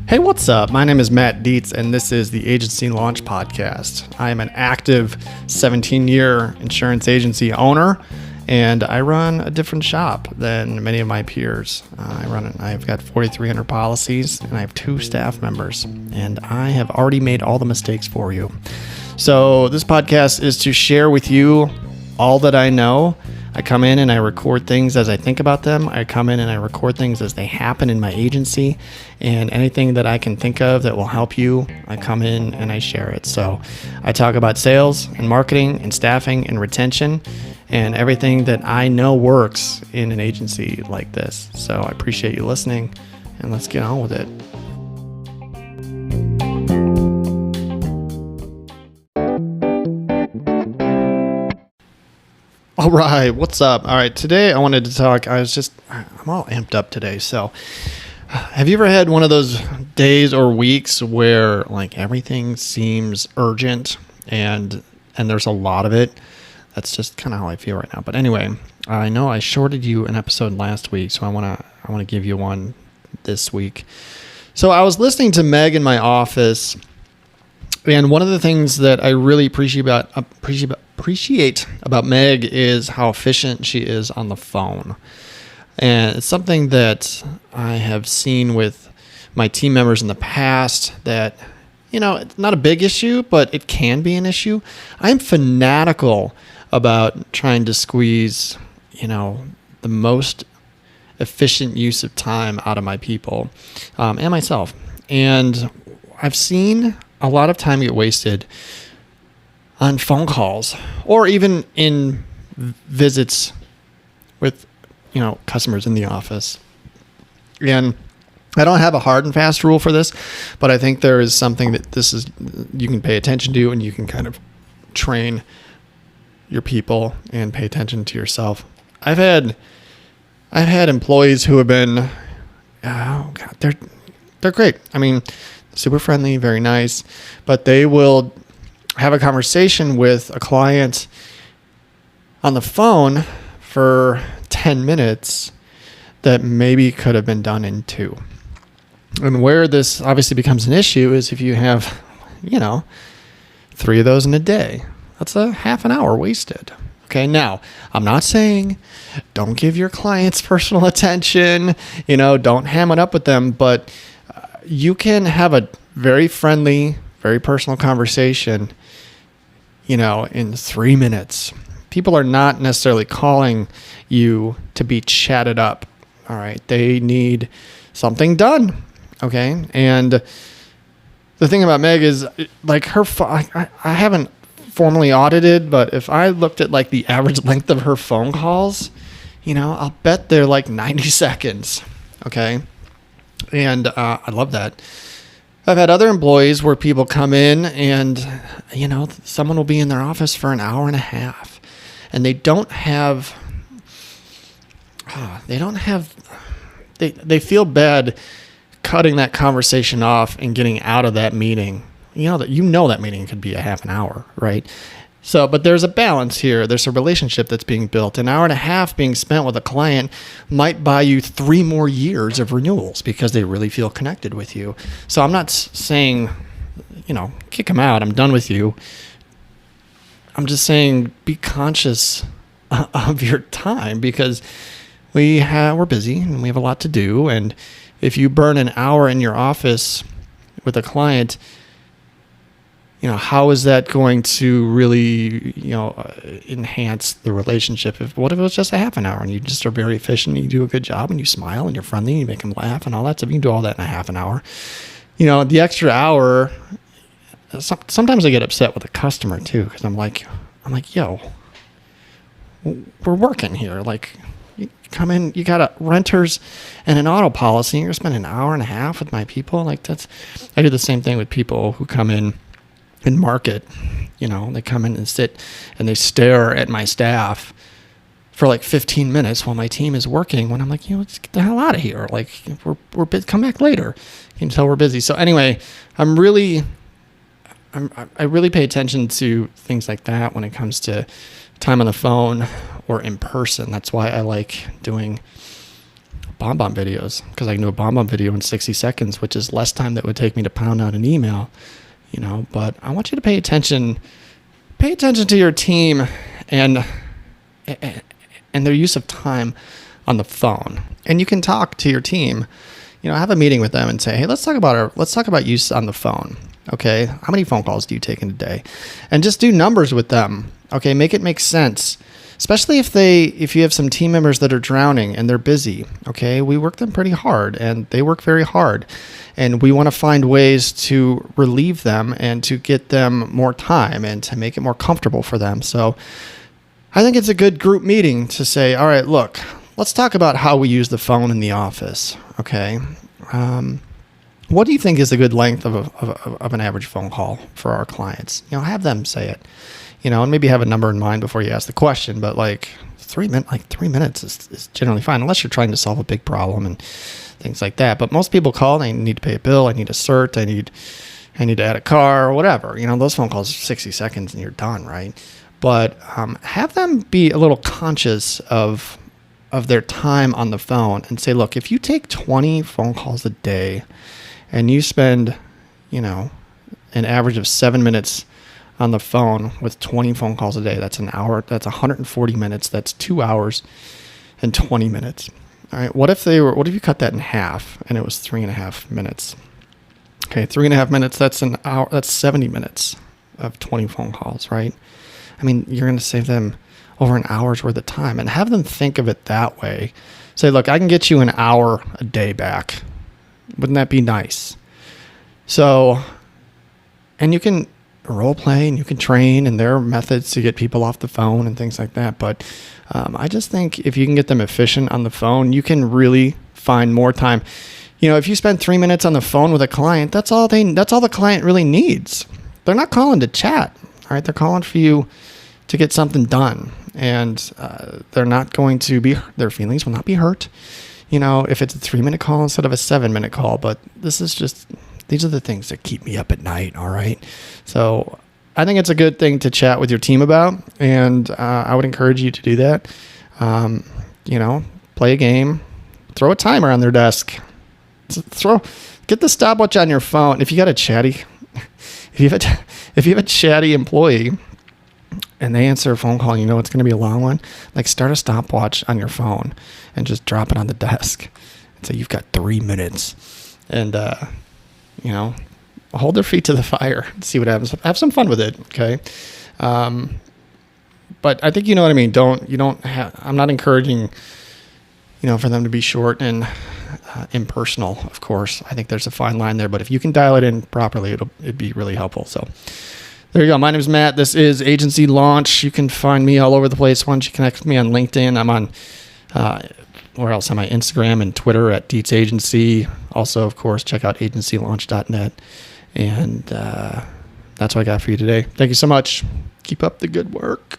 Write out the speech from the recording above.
Hey, what's up? My name is Matt Dietz, and this is the Agency Launch Podcast. I am an active 17-year insurance agency owner, and I run a different shop than many of my peers. I've got 4,300 policies, and I have 2 staff members, and I have already made all the mistakes for you. So this podcast is to share with you all that I know. I come in and I record things as I think about them. I come in and I record things as they happen in my agency, and anything that I can think of that will help you, I come in and I share it. So I talk about sales and marketing and staffing and retention and everything that I know works in an agency like this. So I appreciate you listening, and let's get on with it. All right, what's up? All right, today I wanted to talk. I'm all amped up today. So, have you ever had one of those days or weeks where like everything seems urgent and there's a lot of it? That's just kind of how I feel right now. But anyway, I know I shorted you an episode last week, so I want to give you one this week. So I was listening to Meg in my office, and one of the things that I really appreciate about Meg is how efficient she is on the phone. And it's something that I have seen with my team members in the past that, it's not a big issue, but it can be an issue. I'm fanatical about trying to squeeze, the most efficient use of time out of my people and myself. And I've seen a lot of time get wasted on phone calls or even in visits with, customers in the office. And I don't have a hard and fast rule for this, but I think there is something that you can pay attention to, and you can kind of train your people and pay attention to yourself. I've had employees who have been, they're great. I mean, super friendly, very nice, but they will have a conversation with a client on the phone for 10 minutes that maybe could have been done in 2. And where this obviously becomes an issue is if you have, 3 of those in a day. That's a half an hour wasted. Okay, now, I'm not saying don't give your clients personal attention, don't ham it up with them, but you can have a very friendly, very personal conversation, in 3 minutes. People are not necessarily calling you to be chatted up. All right. They need something done. Okay. And the thing about Meg is like I haven't formally audited, but if I looked at like the average length of her phone calls, I'll bet they're like 90 seconds. Okay. And I love that. I've had other employees where people come in and, someone will be in their office for an hour and a half, and they feel bad cutting that conversation off and getting out of that meeting. That meeting could be a half an hour, right? So, but there's a balance here. There's a relationship that's being built. An hour and a half being spent with a client might buy you 3 more years of renewals because they really feel connected with you. So I'm not saying, kick them out. I'm done with you. I'm just saying be conscious of your time because we're busy and we have a lot to do. And if you burn an hour in your office with a client, how is that going to really, enhance the relationship? What if it was just a half an hour and you just are very efficient, and you do a good job and you smile and you're friendly and you make them laugh and all that stuff? You can do all that in a half an hour. The extra hour, sometimes I get upset with a customer too, because I'm like, yo, we're working here. Like, you come in, you got renters and an auto policy, and you're spending an hour and a half with my people. Like I do the same thing with people who come in market. They come in and sit and they stare at my staff for like 15 minutes while my team is working, when I'm like, let's get the hell out of here. Like, we're come back later. You can tell we're busy. So anyway, I really pay attention to things like that when it comes to time on the phone or in person. That's why I like doing BombBomb videos, because I can do a BombBomb video in 60 seconds, which is less time that would take me to pound out an email, but I want you to pay attention to your team and their use of time on the phone. And you can talk to your team, have a meeting with them and say, hey, let's talk about use on the phone. Okay. How many phone calls do you take in a day? And just do numbers with them. Okay. Make it make sense. Especially if you have some team members that are drowning and they're busy. Okay. We work them pretty hard and they work very hard, and we want to find ways to relieve them and to get them more time and to make it more comfortable for them. So I think it's a good group meeting to say, all right, look, let's talk about how we use the phone in the office. Okay. What do you think is a good length of an average phone call for our clients? Have them say it, and maybe have a number in mind before you ask the question, but 3 minutes is generally fine, unless you're trying to solve a big problem and things like that. But most people call, they need to pay a bill. I need a cert. I need to add a car or whatever. Those phone calls are 60 seconds and you're done. Right. But, have them be a little conscious of their time on the phone and say, look, if you take 20 phone calls a day and you spend, an average of 7 minutes on the phone with 20 phone calls a day, that's an hour, that's 140 minutes, that's 2 hours and 20 minutes. All right. What if you cut that in half and it was 3.5 minutes? Okay. 3.5 minutes, that's an hour, that's 70 minutes of 20 phone calls, right? I mean, you're going to save them over an hour's worth of time, and have them think of it that way. Say, look, I can get you an hour a day back. Wouldn't that be nice? So, and you can role play and you can train, and there are methods to get people off the phone and things like that. But I just think if you can get them efficient on the phone, you can really find more time. If you spend 3 minutes on the phone with a client, that's all the client really needs. They're not calling to chat. All right. They're calling for you to get something done, and they're not going to be, their feelings will not be hurt. If it's a 3-minute call instead of a 7-minute call, but these are the things that keep me up at night. All right. So I think it's a good thing to chat with your team about, and I would encourage you to do that. Play a game, throw a timer on their desk, get the stopwatch on your phone. If you have a chatty employee and they answer a phone call, it's going to be a long one, start a stopwatch on your phone and just drop it on the desk and say, you've got 3 minutes, and, hold their feet to the fire and see what happens. Have some fun with it. Okay. But I think, you know what I mean? I'm not encouraging, for them to be short and impersonal, of course. I think there's a fine line there, but if you can dial it in properly, it'd be really helpful. So there you go. My name is Matt. This is Agency Launch. You can find me all over the place. Why don't you connect with me on LinkedIn? I'm on, where else am I? Instagram and Twitter at Dietz Agency. Also, of course, check out agencylaunch.net. And that's what I got for you today. Thank you so much. Keep up the good work.